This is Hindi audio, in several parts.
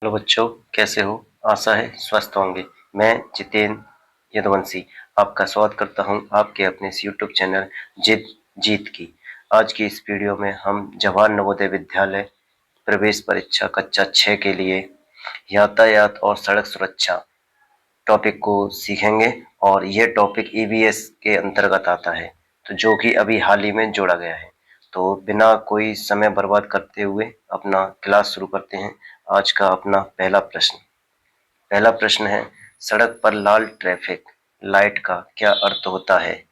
हेलो बच्चों, कैसे हो? आशा है स्वस्थ होंगे। मैं जितेंद्र यदुवंशी आपका स्वागत करता हूं आपके अपने इस यूट्यूब चैनल जिद जीत की। आज की इस वीडियो में हम जवाहर नवोदय विद्यालय प्रवेश परीक्षा कक्षा 6 के लिए यातायात और सड़क सुरक्षा टॉपिक को सीखेंगे और यह टॉपिक ईवीएस के अंतर्गत आता है, तो जो कि अभी हाल ही में जोड़ा गया है। तो बिना कोई समय बर्बाद करते हुए अपना क्लास शुरू करते हैं। आज का अपना पहला प्रश्न है, सड़क पर लाल ट्रैफिक लाइट का क्या अर्थ होता है?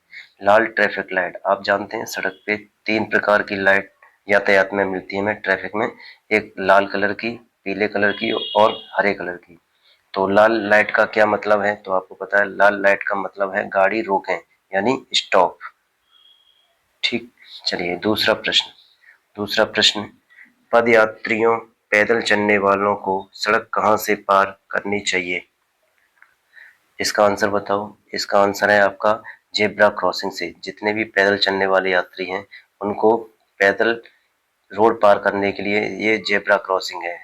लाल ट्रैफिक लाइट, आप जानते हैं सड़क पे 3 प्रकार की लाइट यातायात में मिलती है, में ट्रैफिक में। एक लाल कलर की, पीले कलर की और हरे कलर की। तो लाल लाइट का क्या मतलब है? तो आपको पता है, लाल लाइट का मतलब है गाड़ी रोकें, यानी स्टॉप। ठीक, चलिए दूसरा प्रश्न, पद यात्रियों, पैदल चलने वालों को सड़क कहाँ से पार करनी चाहिए? इसका आंसर बताओ। इसका आंसर है आपका जेब्रा क्रॉसिंग से। जितने भी पैदल चलने वाले यात्री हैं उनको पैदल रोड पार करने के लिए ये जेब्रा क्रॉसिंग है,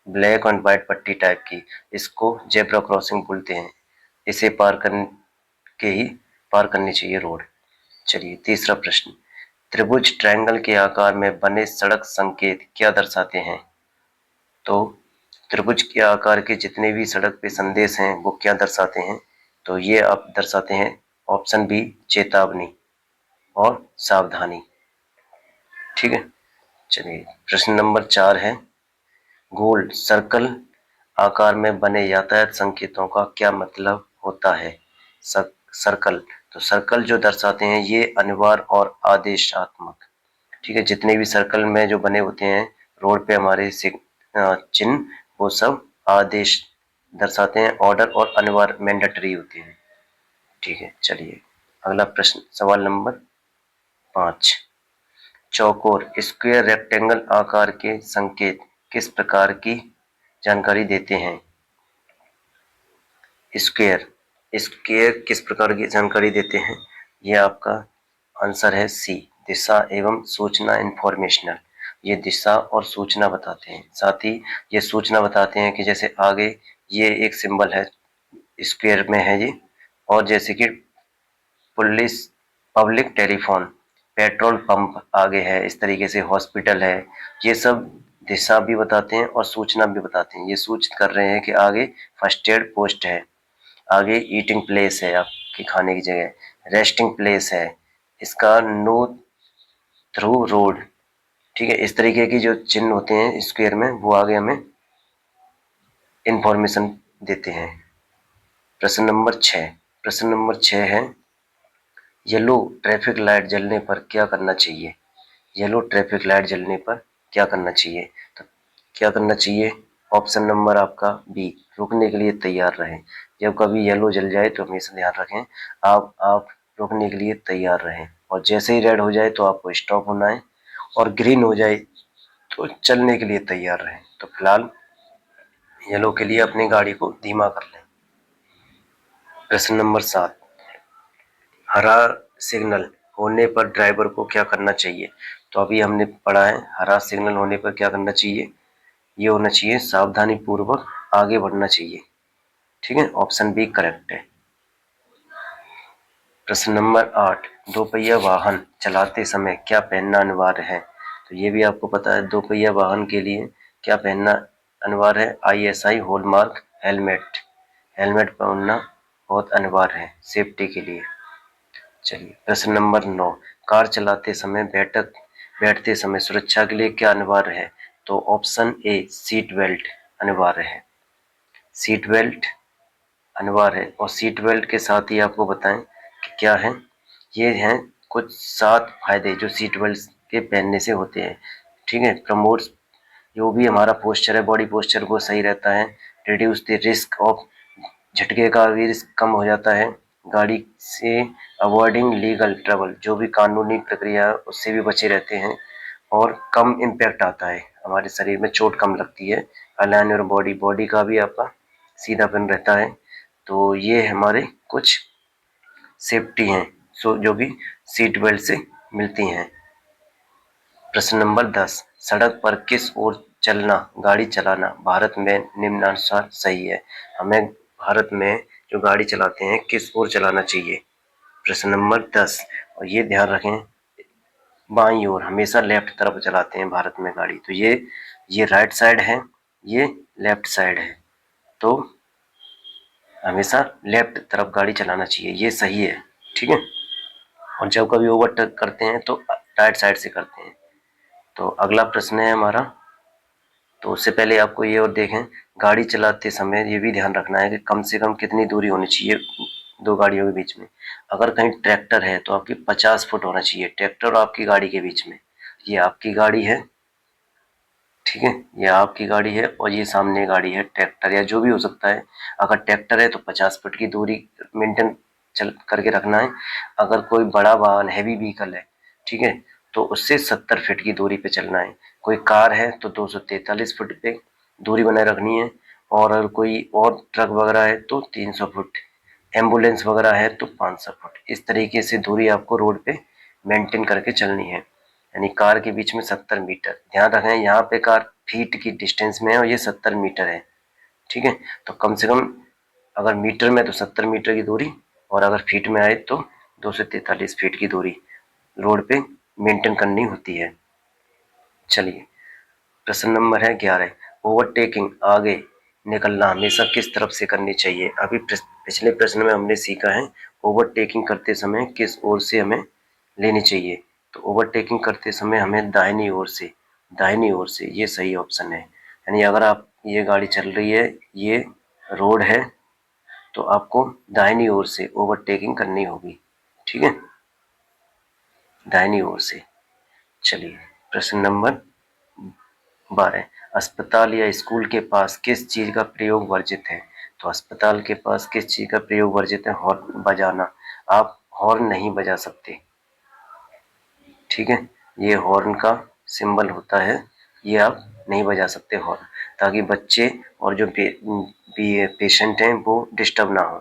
ब्लैक एंड व्हाइट पट्टी टाइप की, इसको जेब्रा क्रॉसिंग बोलते हैं। इसे पार कर के ही पार करनी चाहिए रोड। चलिए तीसरा प्रश्न, त्रिभुज ट्रायंगल के आकार में बने सड़क संकेत क्या दर्शाते हैं? तो त्रिभुज के आकार के जितने भी सड़क पे संदेश हैं वो क्या दर्शाते हैं? तो ये आप दर्शाते हैं ऑप्शन बी, चेतावनी और सावधानी। ठीक है, चलिए प्रश्न नंबर 4 है, गोल सर्कल आकार में बने यातायात संकेतों का क्या मतलब होता है? सर्कल, तो सर्कल जो दर्शाते हैं ये अनिवार्य और आदेशात्मक। ठीक है, जितने भी सर्कल में जो बने होते हैं रोड पे हमारे चिन्ह, वो सब आदेश दर्शाते हैं, ऑर्डर और अनिवार्य मैंडेटरी होते हैं। ठीक है, चलिए अगला प्रश्न, सवाल नंबर 5, चौकोर स्क्वायर रेक्टेंगल आकार के संकेत किस प्रकार की जानकारी देते हैं? स्क्वायर स्क्वायर किस प्रकार की जानकारी देते हैं? यह आपका आंसर है सी, दिशा एवं सूचना इंफॉर्मेशनल। ये दिशा और सूचना बताते हैं, साथ ही ये सूचना बताते हैं कि जैसे आगे ये एक सिंबल है, स्क्वायर में है ये, और जैसे कि police, public telephone, petrol pump आगे है, इस तरीके से हॉस्पिटल है, ये सब दिशा भी बताते हैं और सूचना भी बताते हैं। ये सूचित कर रहे हैं कि आगे फर्स्ट एड पोस्ट है, आगे ईटिंग प्लेस है आपके खाने की जगह, रेस्टिंग प्लेस है, इसका नो थ्रू रोड। ठीक है, इस तरीके की जो चिन्ह होते हैं स्क्वायर में वो आगे हमें इंफॉर्मेशन देते हैं। प्रश्न नंबर 6 है, येलो ट्रैफिक लाइट जलने पर क्या करना चाहिए? येलो ट्रैफिक लाइट जलने पर क्या करना चाहिए? तो क्या करना चाहिए? ऑप्शन नंबर आपका बी, रुकने के लिए तैयार रहें। जब कभी येलो जल जाए तो हमेशा ध्यान रखें, आप रुकने के लिए तैयार रहें, और जैसे ही रेड हो जाए तो आपको स्टॉप होना है, और ग्रीन हो जाए तो चलने के लिए तैयार रहें। तो फिलहाल येलो के लिए अपनी गाड़ी को धीमा कर लें। प्रश्न नंबर 7, हरा सिग्नल होने पर ड्राइवर को क्या करना चाहिए? तो अभी हमने पढ़ा है, हरा सिग्नल होने पर क्या करना चाहिए? ये होना चाहिए सावधानी पूर्वक आगे बढ़ना चाहिए। ठीक है, ऑप्शन बी करेक्ट है। प्रश्न नंबर 8, दोपहिया वाहन चलाते समय क्या पहनना अनिवार्य है? तो ये भी आपको पता है, दोपहिया वाहन के लिए क्या पहनना अनिवार्य है? ISI hallmark helmet. हेलमेट पहनना बहुत अनिवार्य है सेफ्टी के लिए। चलिए प्रश्न नंबर 9, कार चलाते समय बैठते समय सुरक्षा के लिए क्या अनिवार्य है? तो ऑप्शन ए, सीट बेल्ट अनिवार्य है। सीट बेल्ट अनिवार्य है, और सीट बेल्ट के साथ ही आपको बताएं कि क्या है, ये हैं कुछ 7 फायदे जो सीट बेल्ट के पहनने से होते हैं। ठीक है, प्रमोट्स, जो भी हमारा पोस्चर है, बॉडी पोस्चर वो सही रहता है। रिड्यूस द रिस्क ऑफ, झटके का भी रिस्क कम हो जाता है। गाड़ी से अवॉइडिंग लीगल ट्रबल, जो भी कानूनी प्रक्रिया उससे भी बचे रहते हैं, और कम इम्पैक्ट आता है, हमारे शरीर में चोट कम लगती है। अलाइन और बॉडी का भी आपका सीधापन रहता है। तो ये हमारे कुछ सेफ्टी हैं जो भी सीट बेल्ट से मिलती हैं। प्रश्न नंबर 10, सड़क पर किस ओर चलना, गाड़ी चलाना भारत में निम्नानुसार सही है। हमें भारत में जो गाड़ी चलाते हैं किस ओर चलाना चाहिए? प्रश्न नंबर 10। और ये ध्यान रखें, बाईं ओर, हमेशा लेफ्ट तरफ चलाते हैं भारत में गाड़ी। तो ये राइट साइड है, ये लेफ्ट साइड है, तो हमेशा लेफ्ट तरफ गाड़ी चलाना चाहिए, ये सही है। ठीक है। और जब कभी ओवरटेक करते हैं तो राइट साइड से करते हैं। तो अगला प्रश्न है हमारा, तो उससे पहले आपको ये और देखें, गाड़ी चलाते समय ये भी ध्यान रखना है कि कम से कम कितनी दूरी होनी चाहिए दो गाड़ियों के बीच में। अगर कहीं ट्रैक्टर है तो आपकी 50 फुट होना चाहिए, ट्रैक्टर और आपकी गाड़ी के बीच में। ये आपकी गाड़ी है, ठीक है, ये आपकी गाड़ी है और ये सामने गाड़ी है, ट्रैक्टर या जो भी हो सकता है। अगर ट्रैक्टर है तो 50 फुट की दूरी मेंटेन चल करके रखना है। अगर कोई बड़ा वाहन, हैवी व्हीकल है, ठीक है, तो उससे 70 फीट की दूरी पे चलना है। कोई कार है तो 243 फुट पे दूरी बनाए रखनी है। और अगर कोई और ट्रक वगैरह है तो 300 फुट, एम्बुलेंस वगैरह है तो 500 फुट। इस तरीके से दूरी आपको रोड पे मेंटेन करके चलनी है। यानी कार के बीच में 70 मीटर। ध्यान रखें, यहाँ पे कार फीट की डिस्टेंस में है और ये 70 मीटर है। ठीक है, तो कम से कम अगर मीटर में तो 70 मीटर की दूरी, और अगर फीट में आए तो 243 फीट की दूरी रोड पे मेंटेन करनी होती है। चलिए, प्रश्न नंबर है 11। ओवरटेकिंग, आगे निकलना हमेशा किस तरफ से करनी चाहिए? अभी पिछले प्रश्न में हमने सीखा है ओवरटेकिंग करते समय किस ओर से हमें लेनी चाहिए। तो ओवरटेकिंग करते समय हमें दाहिनी ओर से, दाहिनी ओर से, ये सही ऑप्शन है। यानी अगर आप, ये गाड़ी चल रही है, ये रोड है, तो आपको दाहिनी ओर से ओवरटेकिंग करनी होगी। ठीक है, दाहिनी ओर से। चलिए, प्रश्न नंबर 12। अस्पताल या स्कूल के पास किस चीज का प्रयोग वर्जित है? तो अस्पताल के पास किस चीज का प्रयोग वर्जित है? हॉर्न बजाना। आप हॉर्न नहीं बजा सकते। ठीक है, ये हॉर्न का सिंबल होता है, ये आप नहीं बजा सकते हॉर्न, ताकि बच्चे और जो पेशेंट हैं वो डिस्टर्ब ना हो।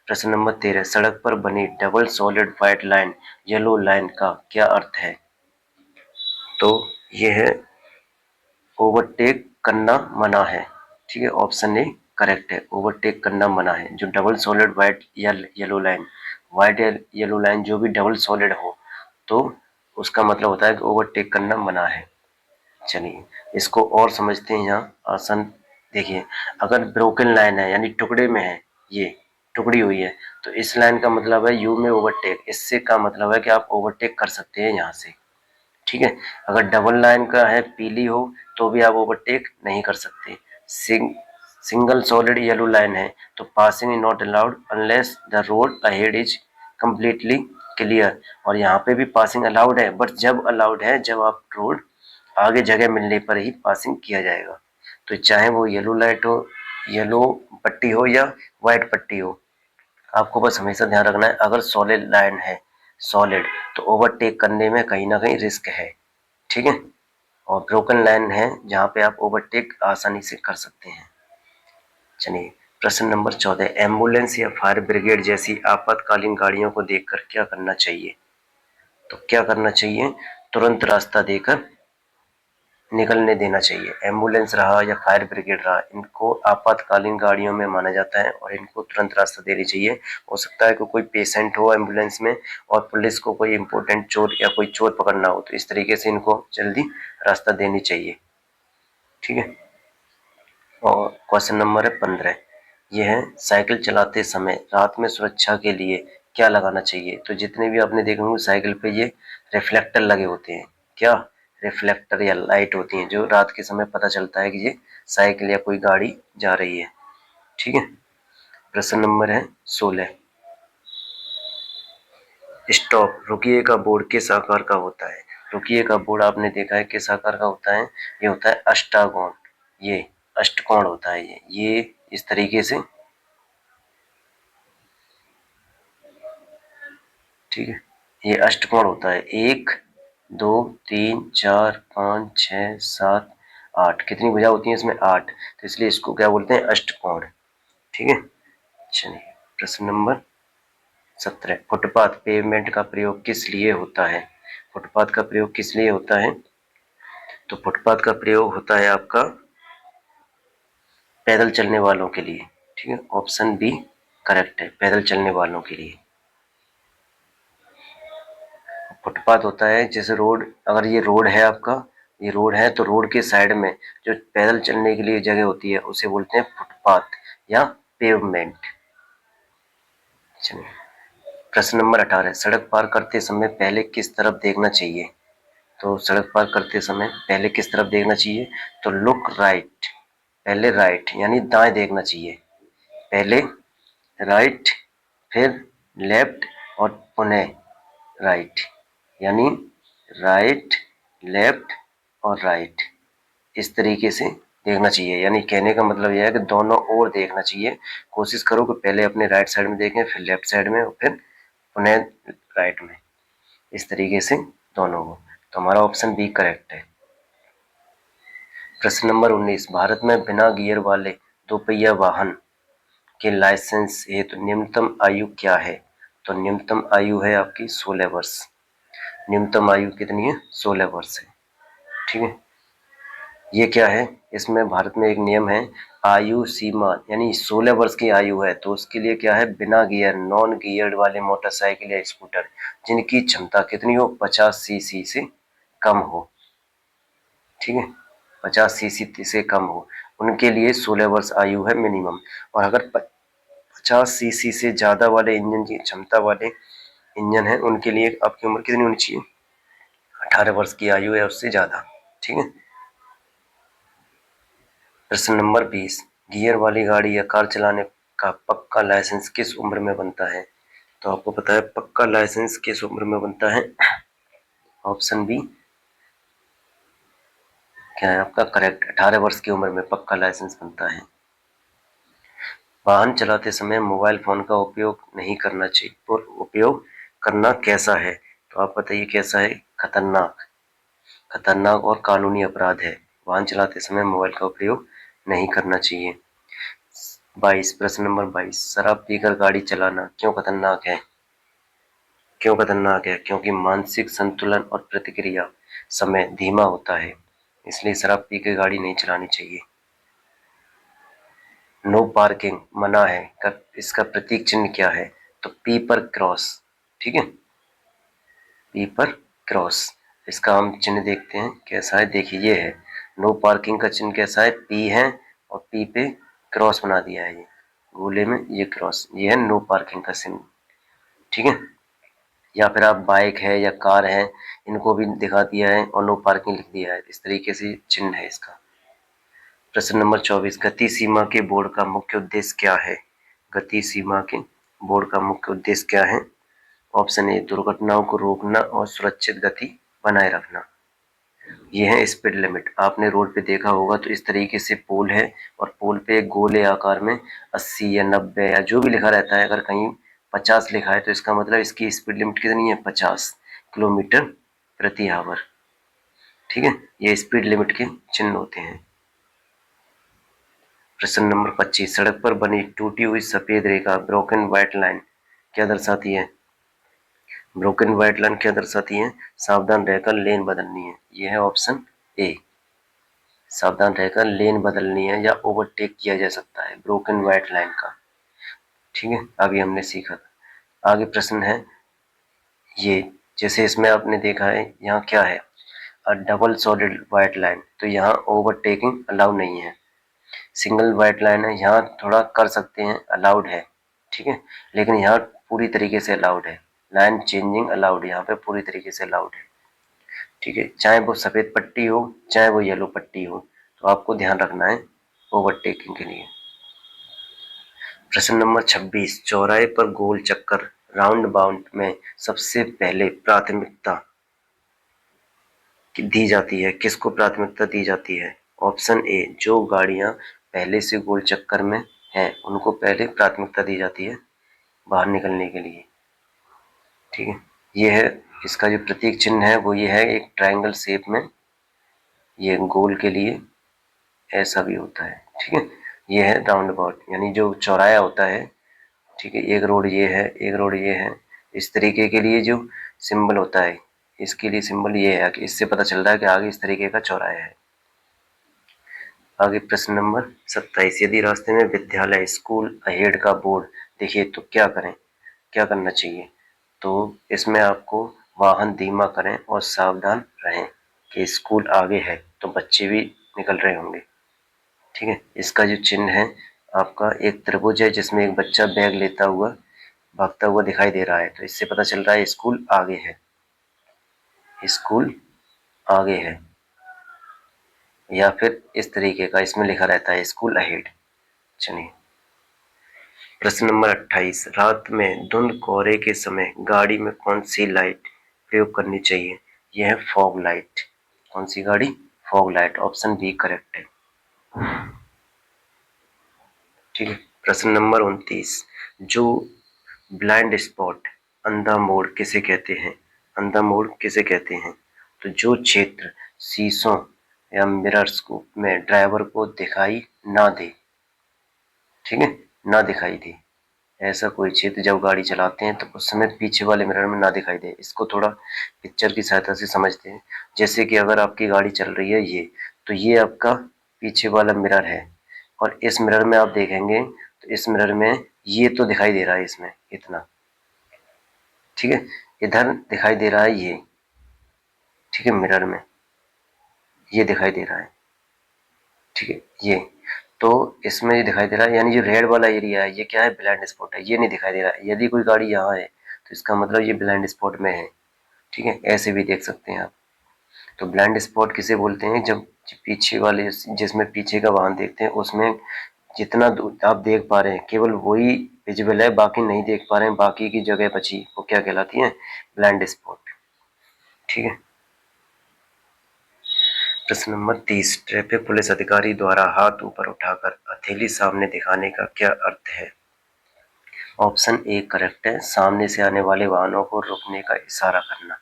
प्रश्न नंबर 13। सड़क पर बनी double solid white line, yellow line का क्या अर्थ है? तो ये है, ओवरटेक करना मना है। ठीक है, ऑप्शन ए करेक्ट है, ओवरटेक करना मना है। जो डबल सॉलिड व्हाइट या येलो लाइन, व्हाइट या येलो लाइन जो भी डबल सॉलिड हो, तो उसका मतलब होता है कि ओवरटेक करना मना है। चलिए, इसको और समझते हैं। यहाँ आसान देखिए, अगर ब्रोकन लाइन है यानी टुकड़े में है, ये टुकड़ी हुई है, तो इस लाइन का मतलब है यू में ओवरटेक, इससे का मतलब है कि आप ओवरटेक कर सकते हैं यहाँ से। ठीक है, अगर डबल लाइन का है, पीली हो, तो भी आप ओवरटेक नहीं कर सकते। सिंगल सॉलिड येलो लाइन है तो passing is not allowed unless the road ahead is completely clear. और यहाँ पे भी पासिंग अलाउड है, बट जब अलाउड है जब आप रोड आगे जगह मिलने पर ही पासिंग किया जाएगा। तो चाहे वो येलो लाइट हो, येलो पट्टी हो या व्हाइट पट्टी हो, आपको बस हमेशा ध्यान रखना है, अगर सॉलिड लाइन है, सॉलिड, तो ओवरटेक करने में कहीं ना कहीं रिस्क है। ठीक है, और ब्रोकन लाइन है जहाँ पे आप ओवरटेक आसानी से कर सकते हैं। चलिए, प्रश्न नंबर 14। एम्बुलेंस या फायर ब्रिगेड जैसी आपातकालीन गाड़ियों को देखकर क्या करना चाहिए? तो क्या करना चाहिए? तुरंत रास्ता देकर निकलने देना चाहिए। एम्बुलेंस रहा या फायर ब्रिगेड रहा, इनको आपातकालीन गाड़ियों में माना जाता है और इनको तुरंत रास्ता देनी चाहिए। हो सकता है कि कोई पेशेंट हो एम्बुलेंस में और पुलिस को कोई इंपॉर्टेंट चोर या कोई चोर पकड़ना हो, तो इस तरीके से इनको जल्दी रास्ता देनी चाहिए। ठीक है, और क्वेश्चन नंबर है 15। यह है, साइकिल चलाते समय रात में सुरक्षा के लिए क्या लगाना चाहिए? तो जितने भी आपने देखे होंगे साइकिल पे ये रिफ्लेक्टर लगे होते हैं। क्या? रिफ्लेक्टर या लाइट होती हैं जो रात के समय पता चलता है कि ये साइकिल या कोई गाड़ी जा रही है। ठीक है, प्रश्न नंबर है 16। स्टॉप, रुकिए का बोर्ड किस आकार का होता है? रुकिए का बोर्ड आपने देखा है किस आकार का होता है? ये होता है अष्टाकोण, ये अष्टकोण होता है। ये इस तरीके से। ठीक है, ये अष्टकोण होता है। 1 2 3 4 5 6 7 8, कितनी भुजा होती है इसमें? 8, तो इसलिए इसको क्या बोलते हैं? अष्टकोण। ठीक है, चलिए, प्रश्न नंबर 17। फुटपाथ पेवमेंट का प्रयोग किस लिए होता है? फुटपाथ का प्रयोग किस लिए होता है? तो फुटपाथ का प्रयोग होता है आपका पैदल चलने वालों के लिए। ठीक है, ऑप्शन बी करेक्ट है, पैदल चलने वालों के लिए। फुटपाथ होता है जैसे रोड, अगर ये रोड है आपका, ये रोड है तो रोड के साइड में जो पैदल चलने के लिए जगह होती है उसे बोलते हैं फुटपाथ या पेवमेंट। चलिए, प्रश्न नंबर 18, सड़क पार करते समय पहले किस तरफ देखना चाहिए? तो सड़क पार करते समय पहले किस तरफ देखना चाहिए? तो लुक राइट, पहले राइट यानी दाएं देखना चाहिए, पहले राइट, फिर लेफ्ट और पुनः राइट, यानी राइट, लेफ्ट और राइट, इस तरीके से देखना चाहिए। यानी कहने का मतलब यह है कि दोनों ओर देखना चाहिए। कोशिश करो कि पहले अपने राइट साइड में देखें, फिर लेफ्ट साइड में और फिर पुनः राइट में, इस तरीके से दोनों को। तो हमारा ऑप्शन बी करेक्ट है। प्रश्न नंबर 19, भारत में बिना गियर वाले दोपहिया वाहन के लाइसेंस हेतु न्यूनतम आयु क्या है? तो न्यूनतम आयु है आपकी 16 वर्ष। न्यूनतम आयु कितनी है? 16 वर्ष है। ठीक है, ये क्या है, इसमें भारत में एक नियम है, आयु सीमा यानी 16 वर्ष की आयु है तो उसके लिए क्या है, बिना गियर नॉन गियर्ड वाले मोटरसाइकिल या स्कूटर जिनकी क्षमता कितनी हो, 50 सीसी से कम हो। ठीक है, 50 सीसी से कम हो, उनके लिए 16 वर्ष आयु है मिनिमम। और अगर 50 सीसी से ज्यादा वाले इंजन की क्षमता वाले इंजन है उनके लिए आपकी उम्र कितनी होनी चाहिए, 18 वर्ष की आयु है उससे ज्यादा। ठीक है, प्रश्न नंबर 20, गियर वाली गाड़ी या कार चलाने का पक्का लाइसेंस किस उम्र में बनता है? तो आपको पता है पक्का लाइसेंस किस उम्र में बनता है? ऑप्शन बी क्या है आपका करेक्ट, 18 वर्ष की उम्र में पक्का लाइसेंस बनता है। वाहन चलाते समय मोबाइल फोन का उपयोग नहीं करना चाहिए, और उपयोग करना कैसा है? तो आप बताइए कैसा है? खतरनाक, खतरनाक और कानूनी अपराध है। वाहन चलाते समय मोबाइल का उपयोग नहीं करना चाहिए। 22, प्रश्न नंबर 22, शराब पीकर गाड़ी चलाना क्यों खतरनाक है? क्यों खतरनाक है? क्योंकि मानसिक संतुलन और प्रतिक्रिया समय धीमा होता है, इसलिए शराब पी के गाड़ी नहीं चलानी चाहिए। नो पार्किंग मना है, इसका प्रतीक चिन्ह क्या है? तो पी पर क्रॉस। ठीक है, पी पर क्रॉस, इसका हम चिन्ह देखते हैं कैसा है। देखिए ये है नो पार्किंग का चिन्ह, कैसा है, पी है और पी पे क्रॉस बना दिया है, ये गोले में ये क्रॉस, ये है नो पार्किंग का चिन्ह। ठीक है, या फिर आप बाइक है या कार है इनको भी दिखा दिया है और नो पार्किंग लिख दिया है, इस तरीके से चिन्ह है इसका। प्रश्न नंबर 24, गति सीमा के बोर्ड का मुख्य उद्देश्य क्या है? गति सीमा के बोर्ड का मुख्य उद्देश्य क्या है? ऑप्शन ए दुर्घटनाओं को रोकना और सुरक्षित गति बनाए रखना। यह है स्पीड लिमिट, आपने रोड पे देखा होगा तो इस तरीके से पोल है और पोल पे एक गोले आकार में 80 या 90 या जो भी लिखा रहता है, अगर कहीं 50 लिखा है तो इसका मतलब इसकी स्पीड लिमिट कितनी है, 50 किलोमीटर प्रति आवर। ठीक है, ये स्पीड लिमिट के चिन्ह होते हैं। प्रश्न नंबर 25, सड़क पर बनी टूटी हुई सफेद रेखा ब्रोकन व्हाइट लाइन क्या दर्शाती है? ब्रोकन व्हाइट लाइन क्या दर्शाती है? सावधान रहकर लेन बदलनी है, यह है ऑप्शन ए। सावधान रहकर लेन बदलनी है या ओवरटेक किया जा सकता है ब्रोकन व्हाइट लाइन का। ठीक है, अभी हमने सीखा था। आगे प्रश्न है ये, जैसे इसमें आपने देखा है यहाँ क्या है, डबल सॉलिड व्हाइट लाइन, तो यहाँ ओवरटेकिंग अलाउ नहीं है। सिंगल व्हाइट लाइन है, यहाँ थोड़ा कर सकते हैं, अलाउड है। ठीक है, लेकिन यहाँ पूरी तरीके से अलाउड है, लाइन चेंजिंग अलाउड, यहाँ पे पूरी तरीके से अलाउड है। ठीक है, चाहे वो सफेद पट्टी हो चाहे वो येलो पट्टी हो, तो आपको ध्यान रखना है ओवरटेकिंग के लिए। प्रश्न नंबर 26, चौराहे पर गोल चक्कर राउंड बाउंड में सबसे पहले प्राथमिकता दी जाती है, किसको प्राथमिकता दी जाती है? ऑप्शन ए जो गाड़ियां पहले से गोल चक्कर में हैं उनको पहले प्राथमिकता दी जाती है बाहर निकलने के लिए। ठीक है, ये है इसका जो प्रतीक चिन्ह है वो ये है एक ट्रायंगल शेप में, ये गोल के लिए ऐसा भी होता है। ठीक है, ये है राउंड अबाउट यानी जो चौराया होता है। ठीक है, एक रोड ये है, एक रोड ये है, इस तरीके के लिए जो सिंबल होता है इसके लिए सिंबल ये है कि इससे पता चल रहा है कि आगे इस तरीके का चौराहा है। आगे प्रश्न नंबर 27, यदि रास्ते में विद्यालय स्कूल अहेड का बोर्ड दिखे तो क्या करें, क्या करना चाहिए? तो इसमें आपको वाहन धीमा करें और सावधान रहें कि स्कूल आगे है, तो बच्चे भी निकल रहे होंगे। ठीक है, इसका जो चिन्ह है आपका एक त्रिभुज है जिसमें एक बच्चा बैग लेता हुआ भागता हुआ दिखाई दे रहा है, तो इससे पता चल रहा है स्कूल आगे है, स्कूल आगे है। या फिर इस तरीके का इसमें लिखा रहता है स्कूल अहेड। चलिए प्रश्न नंबर 28, रात में धुंध कोहरे के समय गाड़ी में कौन सी लाइट प्रयोग करनी चाहिए? यह है फॉग लाइट। कौन सी गाड़ी? Fog light, option B correct है। ठीक है, प्रश्न नंबर 29, जो ब्लाइंड स्पॉट अंधा मोड़ किसे कहते हैं? अंधा मोड़ किसे कहते हैं? तो जो क्षेत्र शीशों या मिरर्स को में ड्राइवर को दिखाई ना दे, ठीक है, ना दिखाई दे, ऐसा कोई क्षेत्र जब गाड़ी चलाते हैं तो उस समय पीछे वाले मिरर में ना दिखाई दे। इसको थोड़ा पिक्चर की सहायता से समझते हैं। जैसे कि अगर आपकी गाड़ी चल रही है ये, तो ये आपका पीछे वाला मिरर है और इस मिरर में आप देखेंगे तो इस मिरर में ये तो दिखाई दे रहा है इसमें इतना, ठीक है, इधर दिखाई दे रहा है ये, ठीक है, मिरर में ये दिखाई दे रहा है, ठीक है, ये तो इसमें ये दिखाई दे रहा है, यानी जो रेड वाला एरिया है ये क्या है? ब्लाइंड स्पॉट है, ये नहीं दिखाई दे रहा है। यदि कोई गाड़ी यहाँ है तो इसका मतलब ये ब्लाइंड स्पॉट में है। ठीक है, ऐसे भी देख सकते हैं आप। तो ब्लाइंड स्पॉट किसे बोलते हैं? जब पीछे वाले जिसमें पीछे का वाहन देखते हैं उसमें जितना आप देख पा रहे हैं केवल वही विजिबल है, बाकी नहीं देख पा रहे हैं, बाकी की जगह बची वो क्या कहलाती है? Blind spot. ठीक है, प्रश्न नंबर 30, ट्रैफिक पुलिस अधिकारी द्वारा हाथ ऊपर उठाकर हथेली सामने दिखाने का क्या अर्थ है? ऑप्शन ए करेक्ट है, सामने से आने वाले वाहनों को रुकने का इशारा करना।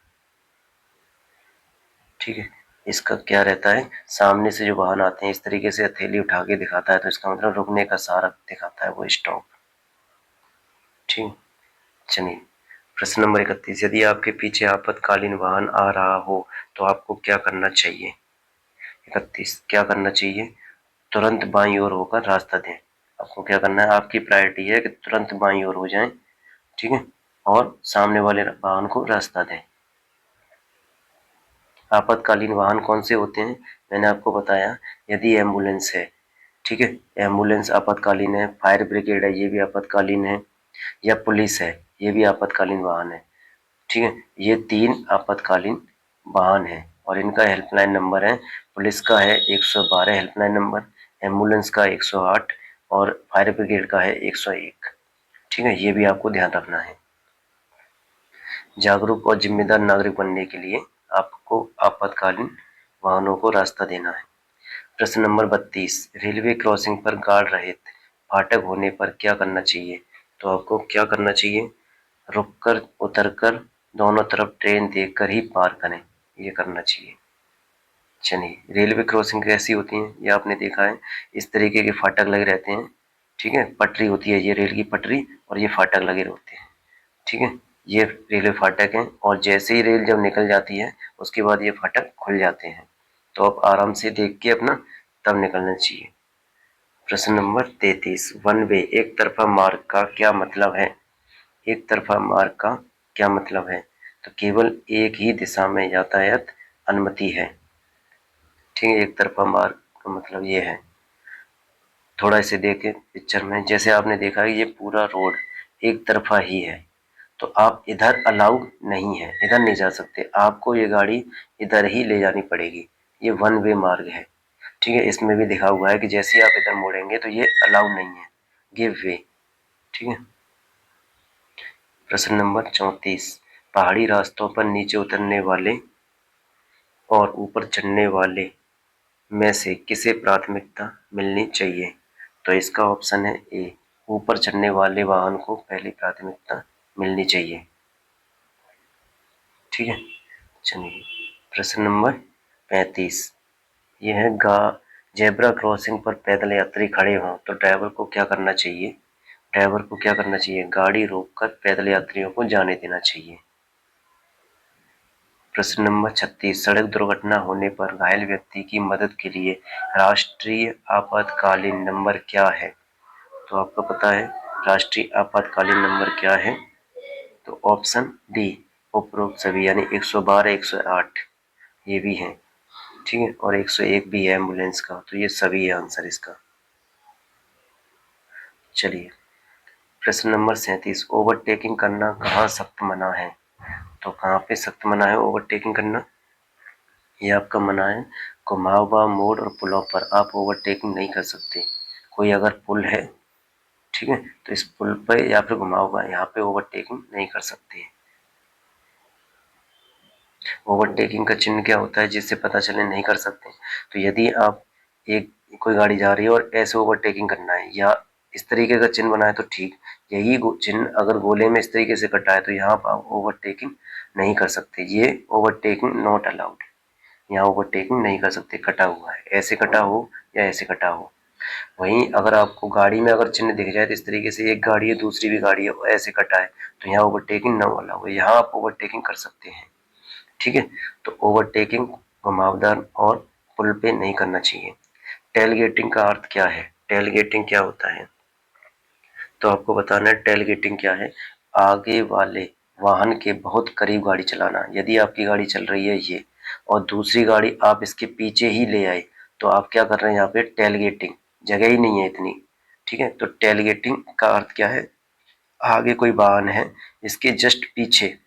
ठीक है, इसका क्या रहता है? सामने से जो वाहन आते हैं इस तरीके से हथेली उठा के दिखाता है तो इसका मतलब रुकने का इशारा दिखाता है, वो स्टॉप। ठीक, चलिए प्रश्न नंबर 31, यदि आपके पीछे आपातकालीन वाहन आ रहा हो तो आपको क्या करना चाहिए? 31, क्या करना चाहिए? तुरंत बाईं ओर होकर रास्ता दें। आपको क्या करना है? आपकी प्रायोरिटी है कि तुरंत बाईं ओर हो जाएं, ठीक है, और सामने वाले वाहन को रास्ता दें। आपातकालीन वाहन कौन से होते हैं? मैंने आपको बताया, यदि एम्बुलेंस है, ठीक है, एम्बुलेंस आपातकालीन है, फायर ब्रिगेड है ये भी आपातकालीन है, या पुलिस है ये भी आपातकालीन वाहन है। ठीक है, ये 3 आपातकालीन वाहन है और इनका हेल्पलाइन नंबर है, पुलिस का है 112 हेल्पलाइन नंबर, एम्बुलेंस का 108 और फायर ब्रिगेड का है 101। ठीक है, ये भी आपको ध्यान रखना है। जागरूक और जिम्मेदार नागरिक बनने के लिए आपको आपातकालीन वाहनों को रास्ता देना है। प्रश्न नंबर 32, रेलवे क्रॉसिंग पर गार्ड रहित फाटक होने पर क्या करना चाहिए? तो आपको क्या करना चाहिए? रुककर उतरकर दोनों तरफ ट्रेन देखकर ही पार करें, ये करना चाहिए। चलिए रेलवे क्रॉसिंग कैसी होती है ये आपने देखा है, इस तरीके के फाटक लगे रहते हैं, ठीक है, पटरी होती है, ये रेल की पटरी और ये फाटक लगे होते हैं। ठीक है, ये रेलवे फाटक हैं और जैसे ही रेल जब निकल जाती है उसके बाद ये फाटक खुल जाते हैं, तो आप आराम से देख के अपना तब निकलना चाहिए। प्रश्न नंबर 33, वन वे एक तरफा मार्ग का क्या मतलब है? एक तरफा मार्ग का क्या मतलब है? तो केवल एक ही दिशा में यातायात अनुमति है। ठीक है, एक तरफा मार्ग का मतलब ये है, थोड़ा इसे देखें पिक्चर में, जैसे आपने देखा है ये पूरा रोड एक तरफा ही है, तो आप इधर अलाउड नहीं है, इधर नहीं जा सकते, आपको ये गाड़ी इधर ही ले जानी पड़ेगी, ये वन वे मार्ग है। ठीक है, इसमें भी लिखा हुआ है कि जैसे ही आप इधर मुड़ेंगे तो ये अलाउड नहीं है, गिव वे। ठीक है, प्रश्न नंबर 34, पहाड़ी रास्तों पर नीचे उतरने वाले और ऊपर चढ़ने वाले में से किसे प्राथमिकता मिलनी चाहिए? तो इसका ऑप्शन है ए, ऊपर चढ़ने वाले वाहन को पहली प्राथमिकता मिलनी चाहिए। ठीक है, चलिए प्रश्न नंबर 35, यह है गा जेब्रा क्रॉसिंग पर पैदल यात्री खड़े हों तो ड्राइवर को क्या करना चाहिए? ड्राइवर को क्या करना चाहिए? गाड़ी रोककर पैदल यात्रियों को जाने देना चाहिए। प्रश्न नंबर 36, सड़क दुर्घटना होने पर घायल व्यक्ति की मदद के लिए राष्ट्रीय आपातकालीन नंबर क्या है? तो आपको पता है राष्ट्रीय आपातकालीन नंबर क्या है? तो ऑप्शन डी उपरोक्त सभी, यानी 112, 108 ये भी है, ठीक है, और 101 भी है एम्बुलेंस का, तो ये सभी है आंसर इसका। चलिए प्रश्न नंबर 37, ओवरटेकिंग करना कहाँ सख्त मना है? तो कहाँ पे सख्त मना है ओवरटेकिंग करना? ये आपका मना है घुमावदार मोड़ और पुलों पर आप ओवरटेकिंग नहीं कर सकते। कोई अगर पुल है, ठीक है, तो इस पुल पे या फिर घुमावदार यहाँ पे ओवरटेकिंग नहीं कर सकते। ओवरटेकिंग का चिन्ह क्या होता है जिससे पता चले नहीं कर सकते? तो यदि आप एक कोई गाड़ी जा रही है और ऐसे ओवरटेकिंग करना है या इस तरीके का चिन्ह बनाए तो ठीक, यही चिन्ह अगर गोले में इस तरीके से कटा है तो यहाँ पर आप ओवरटेकिंग नहीं कर सकते। ये ओवरटेकिंग नॉट अलाउड, यहाँ ओवरटेकिंग नहीं कर सकते। कटा हुआ है, ऐसे कटा हो या ऐसे कटा हो। वहीं अगर आपको गाड़ी में अगर चिन्ह दिख जाए तो इस तरीके से एक गाड़ी है दूसरी भी गाड़ी है और ऐसे कटा है तो यहाँ ओवरटेकिंग न अलाउ है, यहाँ आप ओवरटेकिंग कर सकते हैं, ठीक है। तो ओवरटेकिंग घुमावदार और पुल पे नहीं करना चाहिए। टेलगेटिंग का अर्थ क्या है? टेलगेटिंग क्या होता है? तो आपको बताना है टेलगेटिंग क्या है। आगे वाले वाहन के बहुत करीब गाड़ी चलाना। यदि आपकी गाड़ी चल रही है ये और दूसरी गाड़ी आप इसके पीछे ही ले आए तो आप क्या कर रहे हैं यहाँ पे? टेलगेटिंग। जगह ही नहीं है इतनी, ठीक है। तो टेलगेटिंग का अर्थ क्या है? आगे कोई वाहन है, इसके जस्ट पीछे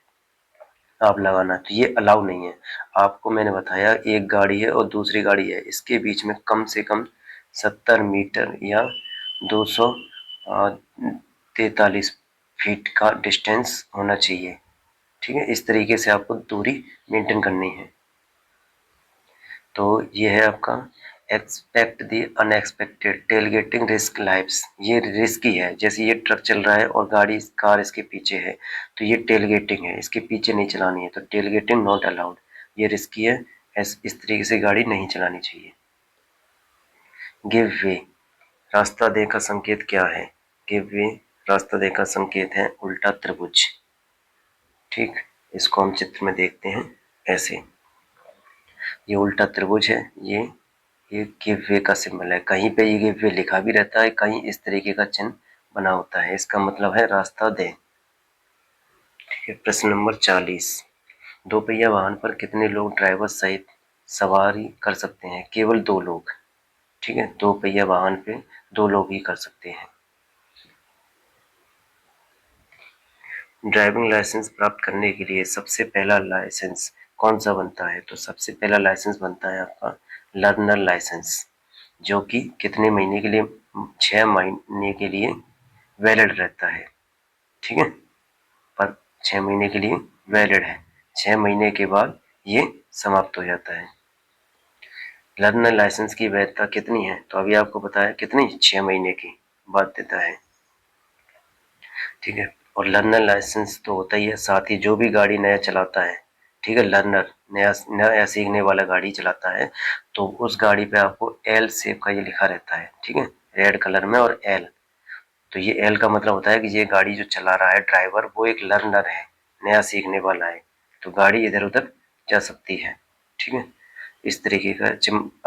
आप लगाना, तो ये अलाउ नहीं है। आपको मैंने बताया एक गाड़ी है और दूसरी गाड़ी है, इसके बीच में कम से कम 70 मीटर या 243 फीट का डिस्टेंस होना चाहिए, ठीक है। इस तरीके से आपको दूरी मेंटेन करनी है। तो ये है आपका expect the unexpected, tailgating risk lives. ये रिस्की है, जैसे ये ट्रक चल रहा है और गाड़ी कार इसके पीछे है तो ये टेलगेटिंग है, इसके पीछे नहीं चलानी है, तो टेलगेटिंग नॉट अलाउड। ये रिस्की है, इस तरीके से गाड़ी नहीं चलानी चाहिए। गिव वे, रास्ता दे का संकेत क्या है? गिव वे रास्ता दे का संकेत है उल्टा त्रिभुज, ठीक। इसको हम चित्र में देखते हैं ऐसे, ये उल्टा त्रिभुज है, ये गिव वे का सिंबल है। कहीं पे ये गिव वे लिखा भी रहता है, कहीं इस तरीके का चिन्ह बना होता है, इसका मतलब है रास्ता दे, ठीक है। प्रश्न नंबर 40, दो पहिया वाहन पर कितने लोग ड्राइवर सहित सवारी कर सकते हैं? केवल 2 लोग, ठीक है। दो पहिया वाहन पे 2 लोग ही कर सकते हैं। ड्राइविंग लाइसेंस प्राप्त करने के लिए सबसे पहला लाइसेंस कौन सा बनता है? तो सबसे पहला लाइसेंस बनता है आपका लर्नर लाइसेंस, जो कि कितने महीने के लिए? 6 महीने के लिए वैलिड रहता है, ठीक है। पर 6 महीने के लिए वैलिड है, 6 महीने के बाद ये समाप्त हो जाता है। लर्नर लाइसेंस की वैधता कितनी है? तो अभी आपको पता है कितनी, 6 महीने की बाध्यता है, ठीक है। और लर्नर लाइसेंस तो होता ही है, साथ ही जो भी गाड़ी नया चलाता है, ठीक है, लर्नर नया नया सीखने वाला गाड़ी चलाता है तो उस गाड़ी पे आपको एल शेप का ये लिखा रहता है, ठीक है, रेड कलर में और एल। तो ये एल का मतलब होता है कि ये गाड़ी जो चला रहा है ड्राइवर वो एक लर्नर है, नया सीखने वाला है, तो गाड़ी इधर उधर जा सकती है, ठीक है। इस तरीके का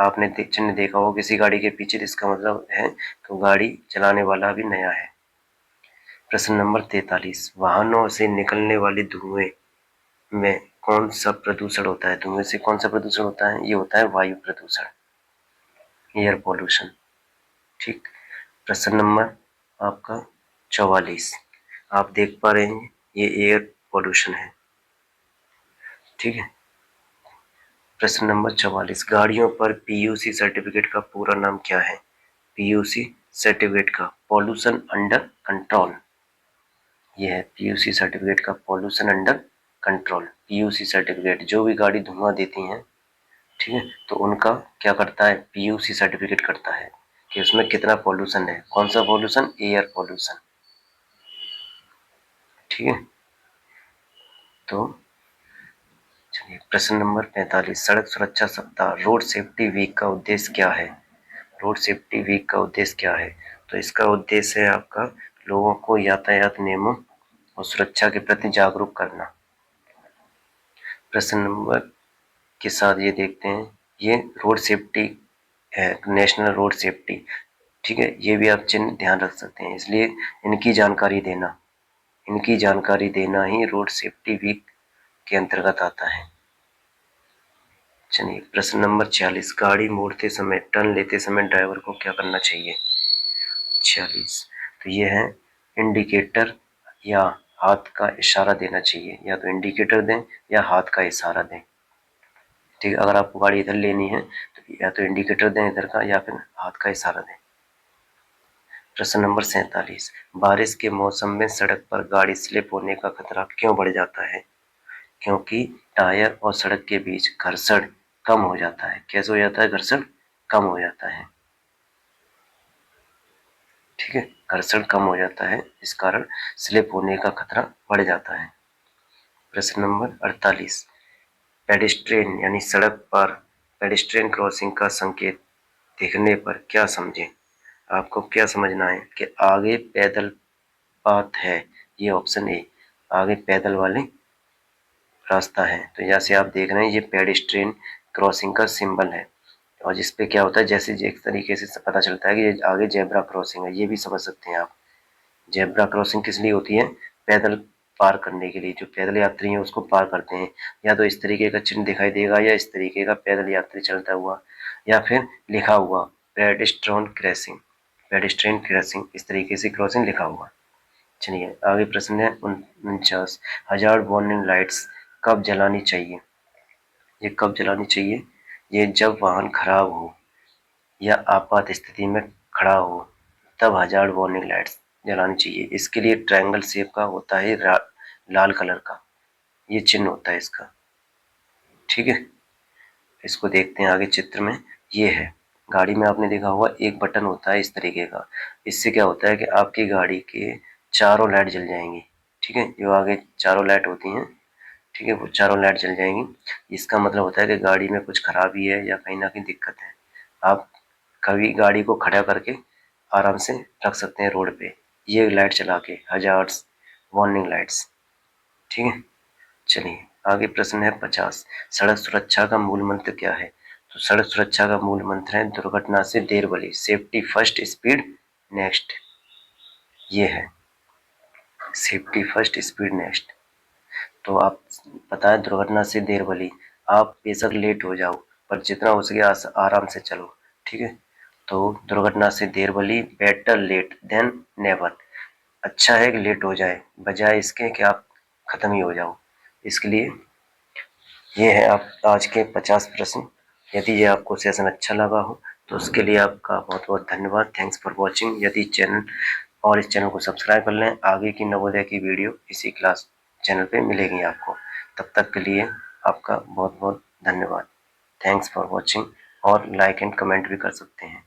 आपने चिन्ह देखा हो किसी गाड़ी के पीछे, इसका मतलब है तो गाड़ी चलाने वाला भी नया है। प्रश्न नंबर 43, वाहनों से निकलने वाले धुएं में कौन सा प्रदूषण होता है? धुएं से कौन सा प्रदूषण होता है? ये होता है वायु प्रदूषण, एयर पॉल्यूशन, ठीक। प्रश्न नंबर आपका 44, आप देख पा रहे हैं ये एयर पॉल्यूशन है, ठीक है। प्रश्न नंबर 44, गाड़ियों पर पीयूसी सर्टिफिकेट का पूरा नाम क्या है? पीयूसी सर्टिफिकेट का पॉल्यूशन अंडर कंट्रोल, ये है पीयूसी सर्टिफिकेट का pollution under control. PUC certificate जो भी गाड़ी धुआं देती हैं, ठीक है, तो उनका क्या करता है? पीयूसी सर्टिफिकेट करता है कि उसमें कितना पॉल्यूशन है। कौन सा पॉल्यूशन? एयर पॉल्यूशन, ठीक है। तो चलिए प्रश्न नंबर 45, सड़क सुरक्षा सप्ताह रोड सेफ्टी वीक का उद्देश्य क्या है? रोड सेफ्टी वीक का उद्देश्य क्या है? तो इसका उद्देश्य है आपका लोगों को यातायात नियमों और सुरक्षा के प्रति जागरूक करना। प्रश्न नंबर के साथ ये देखते हैं, ये रोड सेफ्टी है, नेशनल रोड सेफ्टी, ठीक है, ये भी आप चिन्ह ध्यान रख सकते हैं, इसलिए इनकी जानकारी देना ही रोड सेफ्टी वीक के अंतर्गत आता है। चलिए प्रश्न नंबर 46, गाड़ी मोड़ते समय, टर्न लेते समय ड्राइवर को क्या करना चाहिए? 46, तो ये है इंडिकेटर या हाथ का इशारा देना चाहिए, या तो इंडिकेटर दें या हाथ का इशारा दें। ठीक है, अगर आपको गाड़ी इधर लेनी है तो या तो इंडिकेटर दें इधर का, या फिर हाथ का इशारा दें। प्रश्न नंबर 47, बारिश के मौसम में सड़क पर गाड़ी स्लिप होने का खतरा क्यों बढ़ जाता है? क्योंकि टायर और सड़क के बीच घर्षण कम हो जाता है। कैसे हो जाता है? घर्षण कम हो जाता है। ठीक है, घर्षण कम हो जाता है, इस कारण स्लिप होने का खतरा बढ़ जाता है। प्रश्न नंबर 48, पेडिस्ट्रियन यानी सड़क पर पेडिस्ट्रियन क्रॉसिंग का संकेत दिखने पर क्या समझें? आपको क्या समझना है कि आगे पैदल पाथ है, ये ऑप्शन ए, आगे पैदल वाले रास्ता है। तो जैसे आप देख रहे हैं ये पेडिस्ट्रियन क्रॉसिंग का सिंबल है, और जिस पे क्या होता है, जैसे एक तरीके से पता चलता है कि ये आगे जेब्रा क्रॉसिंग है, ये भी समझ सकते हैं आप। जेब्रा क्रॉसिंग किस लिए होती है? पैदल पार करने के लिए, जो पैदल यात्री हैं उसको पार करते हैं, या तो इस तरीके का चिन्ह दिखाई देगा, या इस तरीके का पैदल यात्री चलता हुआ, या फिर लिखा हुआ पेडिस्ट्रियन क्रॉसिंग, इस तरीके से क्रॉसिंग लिखा हुआ। चलिए आगे प्रश्न है 49, हजार्ड वार्निंग लाइट्स कब जलानी चाहिए? ये कब जलानी चाहिए? ये जब वाहन खराब हो या आपात स्थिति में खड़ा हो, तब हजार्ड वार्निंग लाइट्स जलानी चाहिए। इसके लिए ट्रायंगल शेप का होता है लाल कलर का, ये चिन्ह होता है इसका। ठीक है, इसको देखते हैं आगे चित्र में। ये है, गाड़ी में आपने देखा होगा एक बटन होता है इस तरीके का, इससे क्या होता है कि आपकी गाड़ी के चारों लाइट जल जाएंगी। ठीक है, जो आगे चारों लाइट होती हैं, ठीक है, वो चारों लाइट जल जाएंगी। इसका मतलब होता है कि गाड़ी में कुछ खराबी है या कहीं ना कहीं दिक्कत है। आप कभी गाड़ी को खड़ा करके आराम से रख सकते हैं रोड पे, ये लाइट चला के, हजार्ड्स वार्निंग लाइट्स। ठीक है, चलिए आगे प्रश्न है 50, सड़क सुरक्षा का मूल मंत्र क्या है? तो सड़क सुरक्षा का मूल मंत्र है दुर्घटना से देर भली, सेफ्टी फर्स्ट स्पीड नेक्स्ट। ये है सेफ्टी फर्स्ट स्पीड नेक्स्ट। तो आप पता है दुर्घटना से देर भली, आप बेशक लेट हो जाओ पर जितना हो सके आराम से चलो। ठीक है, तो दुर्घटना से देर भली, बेटर लेट देन नेवर, अच्छा है कि लेट हो जाए बजाय इसके कि आप खत्म ही हो जाओ। इसके लिए ये है आप आज के 50 प्रश्न। यदि ये आपको सेशन अच्छा लगा हो तो उसके लिए आपका बहुत बहुत धन्यवाद। Thanks for watching. यदि चैनल और इस चैनल को सब्सक्राइब कर लें, आगे की नवोदय की वीडियो इसी क्लास चैनल पे मिलेगी आपको। तब तक के लिए आपका बहुत बहुत धन्यवाद। थैंक्स फॉर वॉचिंग, और लाइक एंड कमेंट भी कर सकते हैं।